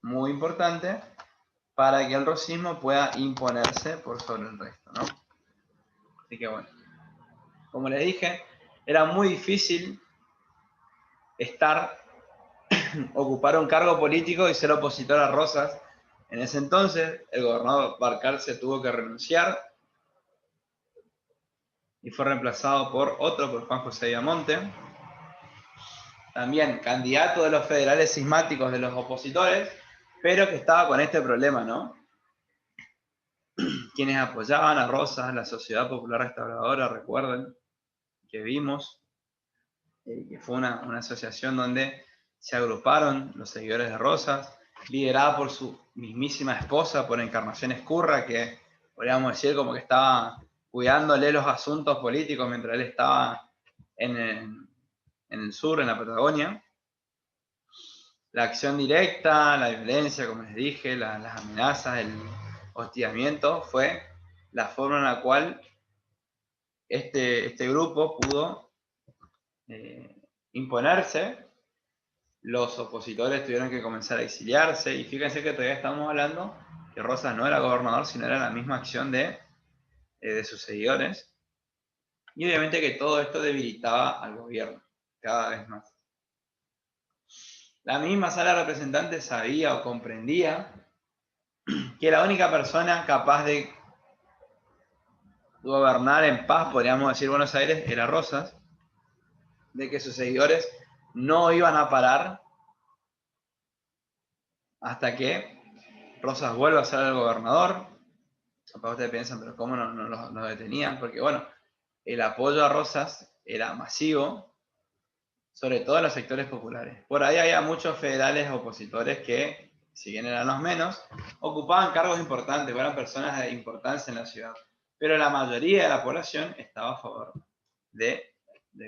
muy importante para que el rosismo pueda imponerse por sobre el resto, ¿no? Así que bueno, como les dije, era muy difícil ocupar un cargo político y ser opositor a Rosas. En ese entonces, el gobernador Balcarce tuvo que renunciar y fue reemplazado por Juan José Viamonte, también candidato de los federales cismáticos de los opositores, pero que estaba con este problema, ¿no? Quienes apoyaban a Rosas, la Sociedad Popular Restauradora, recuerden que vimos, que fue una asociación donde se agruparon los seguidores de Rosas, liderada por su mismísima esposa, por Encarnación Ezcurra, que podríamos decir como que estaba cuidándole los asuntos políticos mientras él estaba en el sur, en la Patagonia. La acción directa, la violencia, como les dije, las amenazas, el hostigamiento, fue la forma en la cual este grupo pudo imponerse. Los opositores tuvieron que comenzar a exiliarse, y fíjense que todavía estamos hablando que Rosas no era gobernador, sino era la misma acción de sus seguidores, y obviamente que todo esto debilitaba al gobierno cada vez más. La misma sala de representantes sabía o comprendía que la única persona capaz de gobernar en paz, podríamos decir, Buenos Aires, era Rosas, de que sus seguidores no iban a parar hasta que Rosas vuelva a ser el gobernador. Capaz ustedes piensan, pero ¿cómo no lo detenían? Porque bueno, el apoyo a Rosas era masivo, sobre todo en los sectores populares. Por ahí había muchos federales opositores que, si bien eran los menos, ocupaban cargos importantes, eran personas de importancia en la ciudad. Pero la mayoría de la población estaba a favor de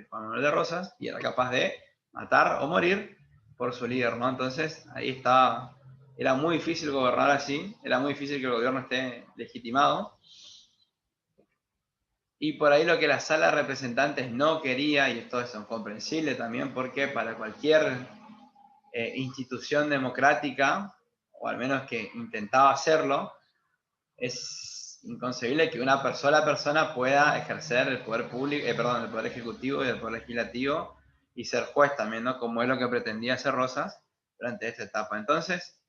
Juan Manuel de Rosas y era capaz de matar o morir por su líder, ¿no? Entonces ahí estaba, era muy difícil gobernar así, era muy difícil que el gobierno esté legitimado. Y por ahí lo que la sala de representantes no quería, y esto es incomprensible también, porque para cualquier institución democrática, o al menos que intentaba hacerlo, es inconcebible que una sola persona pueda ejercer el poder público, el poder ejecutivo y el poder legislativo y ser juez también, ¿no? Como es lo que pretendía hacer Rosas durante esta etapa. Entonces,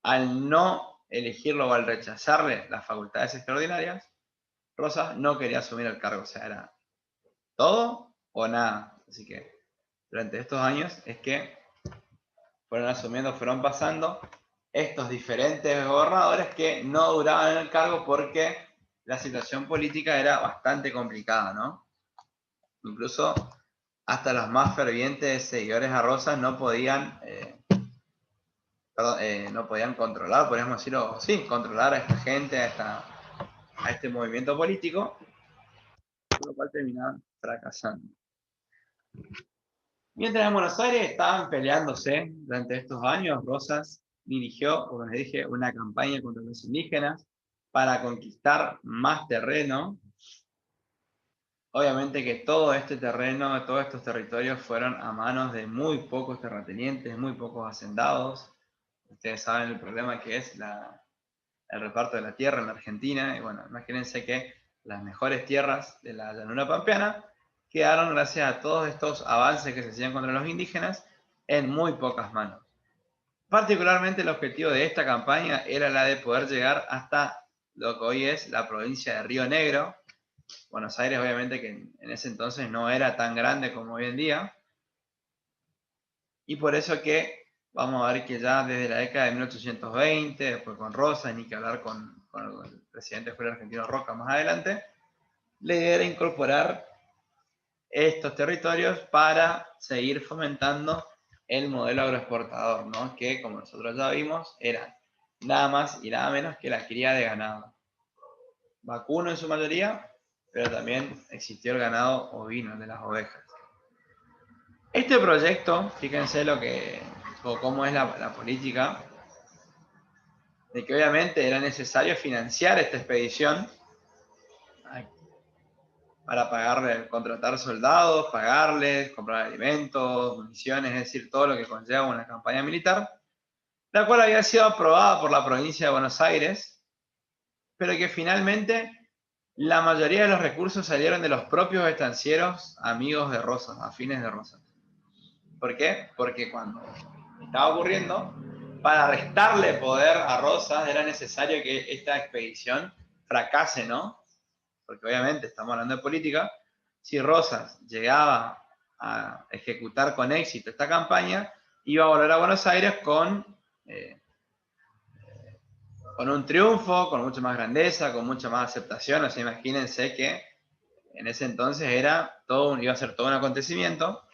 al no elegirlo o al rechazarle las facultades extraordinarias, Rosas no quería asumir el cargo, o sea, era todo o nada. Así que durante estos años es que fueron asumiendo, fueron pasando estos diferentes gobernadores que no duraban en el cargo porque la situación política era bastante complicada, ¿no? Incluso hasta los más fervientes seguidores a Rosas no podían, no podían controlar, podríamos decirlo, sí, controlar a esta gente, a este movimiento político, por lo cual terminaban fracasando. Mientras en Buenos Aires estaban peleándose durante estos años, Rosas dirigió, como les dije, una campaña contra los indígenas para conquistar más terreno. Obviamente que todo este terreno, todos estos territorios fueron a manos de muy pocos terratenientes, muy pocos hacendados. Ustedes saben el problema que es el reparto de la tierra en la Argentina. Y bueno, imagínense que las mejores tierras de la llanura pampeana quedaron gracias a todos estos avances que se hacían contra los indígenas en muy pocas manos. Particularmente el objetivo de esta campaña era la de poder llegar hasta lo que hoy es la provincia de Río Negro. Buenos Aires, obviamente, que en ese entonces no era tan grande como hoy en día. Y por eso que vamos a ver que ya desde la década de 1820, después con Rosas, ni que hablar con el presidente Julio Argentino Roca más adelante, la idea era incorporar estos territorios para seguir fomentando el modelo agroexportador, ¿no? Que, como nosotros ya vimos, era nada más y nada menos que la cría de ganado. Vacuno en su mayoría, pero también existió el ganado ovino, de las ovejas. Este proyecto, fíjense cómo es la política, de que obviamente era necesario financiar esta expedición para pagarle, contratar soldados, pagarles, comprar alimentos, municiones, es decir, todo lo que conlleva una campaña militar. la cual había sido aprobada por la provincia de Buenos Aires, pero que finalmente la mayoría de los recursos salieron de los propios estancieros amigos de Rosas, afines de Rosas. ¿Por qué? Porque cuando estaba ocurriendo, para restarle poder a Rosas era necesario que esta expedición fracase, ¿no? Porque obviamente estamos hablando de política. Si Rosas llegaba a ejecutar con éxito esta campaña, iba a volver a Buenos Aires con un triunfo, con mucha más grandeza, con mucha más aceptación. O sea, imagínense que en ese entonces iba a ser todo un acontecimiento.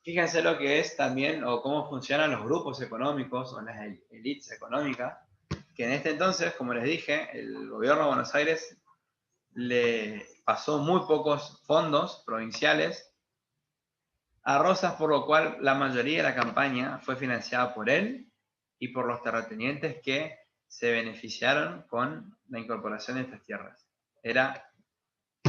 Fíjense lo que es también, o cómo funcionan los grupos económicos, o las élites económicas, que en este entonces, como les dije, el gobierno de Buenos Aires le pasó muy pocos fondos provinciales a Rosas, por lo cual la mayoría de la campaña fue financiada por él y por los terratenientes que se beneficiaron con la incorporación de estas tierras. Era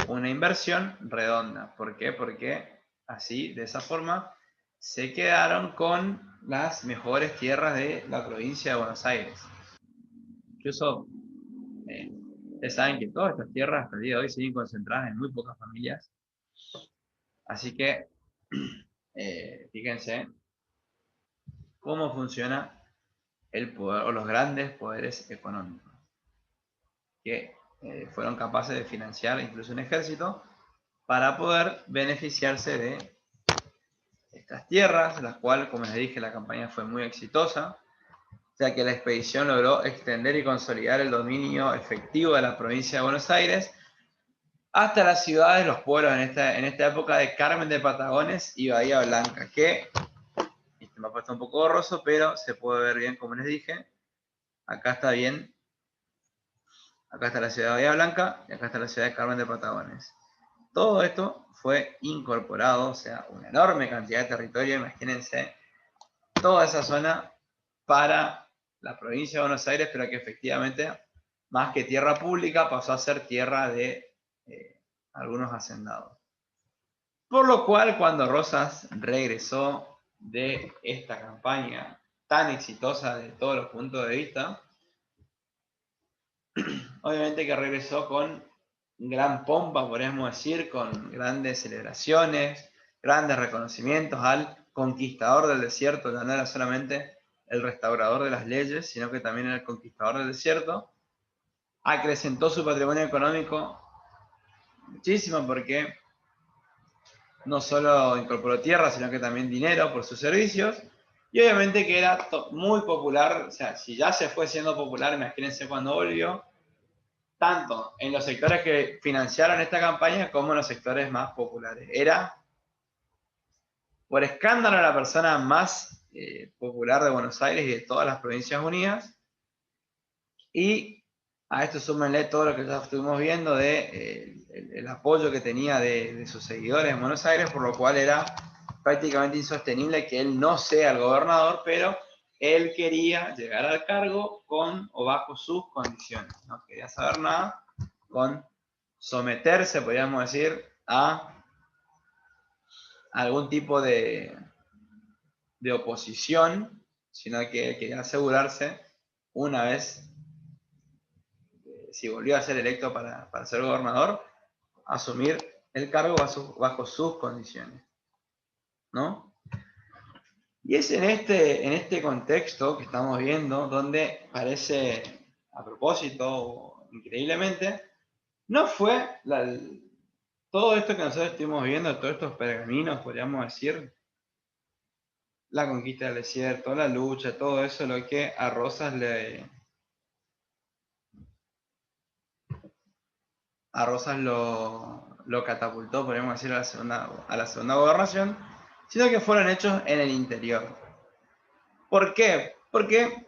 una inversión redonda. ¿Por qué? Porque así, de esa forma, se quedaron con las mejores tierras de la provincia de Buenos Aires. Incluso, ustedes saben que todas estas tierras hasta el día de hoy siguen concentradas en muy pocas familias. Así que, fíjense cómo funciona el poder o los grandes poderes económicos que fueron capaces de financiar incluso un ejército para poder beneficiarse de estas tierras, las cuales, como les dije, la campaña fue muy exitosa, ya que la expedición logró extender y consolidar el dominio efectivo de la provincia de Buenos Aires hasta las ciudades, los pueblos en esta época de Carmen de Patagones y Bahía Blanca, que este mapa está un poco borroso, pero se puede ver bien, como les dije. Acá está bien. Acá está la ciudad de Bahía Blanca y acá está la ciudad de Carmen de Patagones. Todo esto fue incorporado, o sea, una enorme cantidad de territorio, imagínense, toda esa zona para la provincia de Buenos Aires, pero que efectivamente, más que tierra pública, pasó a ser tierra de algunos hacendados. Por lo cual, cuando Rosas regresó de esta campaña tan exitosa de todos los puntos de vista, obviamente que regresó con gran pompa, podríamos decir, con grandes celebraciones, grandes reconocimientos al conquistador del desierto. Ya no era solamente el restaurador de las leyes, sino que también era el conquistador del desierto. Acrecentó su patrimonio económico muchísimo porque no solo incorporó tierra, sino que también dinero por sus servicios. Y obviamente que era muy popular, o sea, si ya se fue siendo popular, imagínense cuando volvió, tanto en los sectores que financiaron esta campaña como en los sectores más populares. Era, por escándalo, la persona más popular de Buenos Aires y de todas las Provincias Unidas. Y a esto súmenle todo lo que ya estuvimos viendo de el apoyo que tenía de sus seguidores en Buenos Aires, por lo cual era prácticamente insostenible que él no sea el gobernador, pero él quería llegar al cargo con o bajo sus condiciones. No quería saber nada con someterse, podríamos decir, a algún tipo de oposición, sino que quería asegurarse una vez, si volvió a ser electo para ser gobernador, asumir el cargo bajo sus condiciones, ¿no? Y es en este contexto que estamos viendo donde parece, a propósito, increíblemente, no fue todo esto que nosotros estuvimos viendo, todos estos pergaminos, podríamos decir, la conquista del desierto, la lucha, todo eso, lo que a Rosas lo catapultó, podríamos decir, a la segunda gobernación, sino que fueron hechos en el interior. ¿Por qué? Porque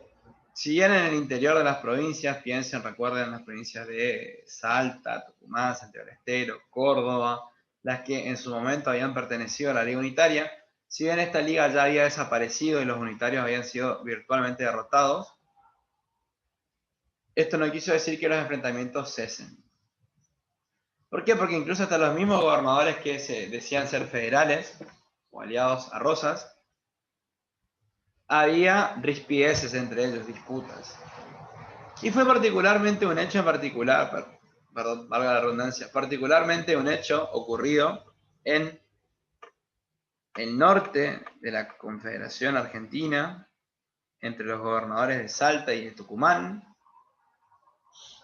si bien en el interior de las provincias, piensen, recuerden las provincias de Salta, Tucumán, Santiago del Estero, Córdoba, las que en su momento habían pertenecido a la Liga Unitaria, si bien esta liga ya había desaparecido y los unitarios habían sido virtualmente derrotados, esto no quiso decir que los enfrentamientos cesen. ¿Por qué? Porque incluso hasta los mismos gobernadores que se decían ser federales o aliados a Rosas, había rispideces entre ellos, disputas. Y fue particularmente un hecho en particular, perdón, valga la redundancia, particularmente un hecho ocurrido en el norte de la Confederación Argentina, entre los gobernadores de Salta y de Tucumán,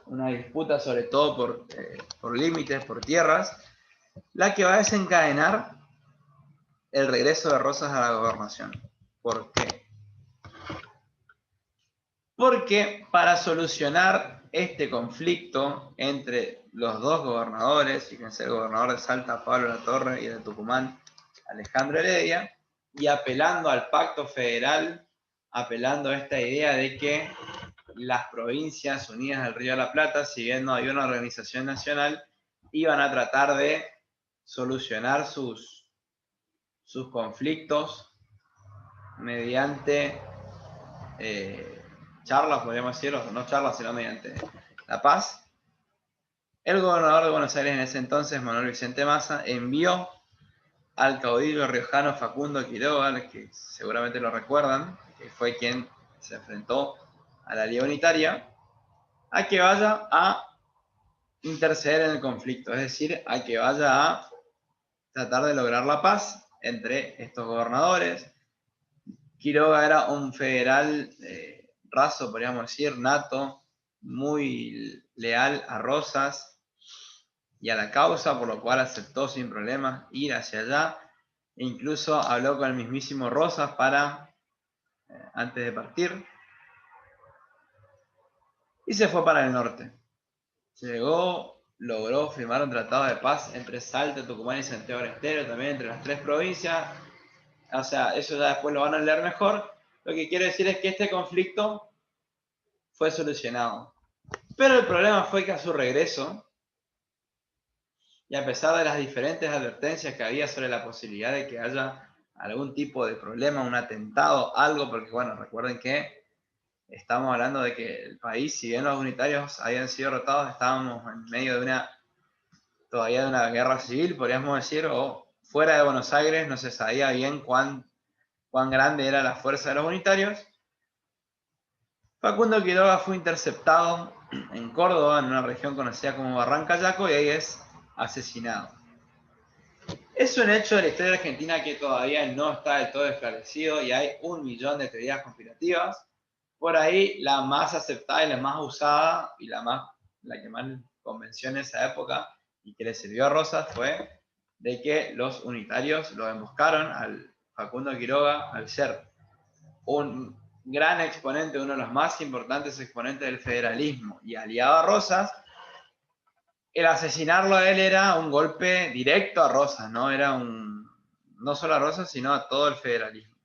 una disputa sobre todo por límites, por tierras, la que va a desencadenar el regreso de Rosas a la gobernación. ¿Por qué? Porque para solucionar este conflicto entre los dos gobernadores, fíjense, el gobernador de Salta, Pablo Latorre, y de Tucumán, Alejandro Heredia, y apelando al pacto federal, apelando a esta idea de que las provincias unidas del Río de la Plata, si bien no había una organización nacional, iban a tratar de solucionar sus conflictos mediante charlas, podríamos decir, o no charlas, sino mediante la paz. El gobernador de Buenos Aires en ese entonces, Manuel Vicente Massa, envió al caudillo riojano Facundo Quiroga, que seguramente lo recuerdan, que fue quien se enfrentó a la Liga Unitaria, a que vaya a interceder en el conflicto, es decir, a que vaya a tratar de lograr la paz entre estos gobernadores. Quiroga era un federal raso, podríamos decir, nato, muy leal a Rosas y a la causa, por lo cual aceptó sin problemas ir hacia allá. E incluso habló con el mismísimo Rosas para, antes de partir, y se fue para el norte. Llegó, logró firmar un tratado de paz entre Salta, Tucumán y Santiago del Estero, también entre las tres provincias. O sea, eso ya después lo van a leer mejor. Lo que quiero decir es que este conflicto fue solucionado. Pero el problema fue que a su regreso, y a pesar de las diferentes advertencias que había sobre la posibilidad de que haya algún tipo de problema, un atentado, algo, porque bueno, recuerden que estamos hablando de que el país, si bien los unitarios habían sido derrotados, estábamos en medio de todavía de una guerra civil, podríamos decir, o fuera de Buenos Aires no se sabía bien cuán grande era la fuerza de los unitarios. Facundo Quiroga fue interceptado en Córdoba, en una región conocida como Barranca Yaco, y ahí es asesinado. Es un hecho de la historia argentina que todavía no está del todo esclarecido y hay 1.000.000 de teorías conspirativas. Por ahí la más aceptada y la más usada y la que más convenció en esa época y que le sirvió a Rosas fue de que los unitarios lo emboscaron al Facundo Quiroga al ser un gran exponente, uno de los más importantes exponentes del federalismo y aliado a Rosas. El asesinarlo a él era un golpe directo a Rosas, ¿no? Era no solo a Rosas, sino a todo el federalismo.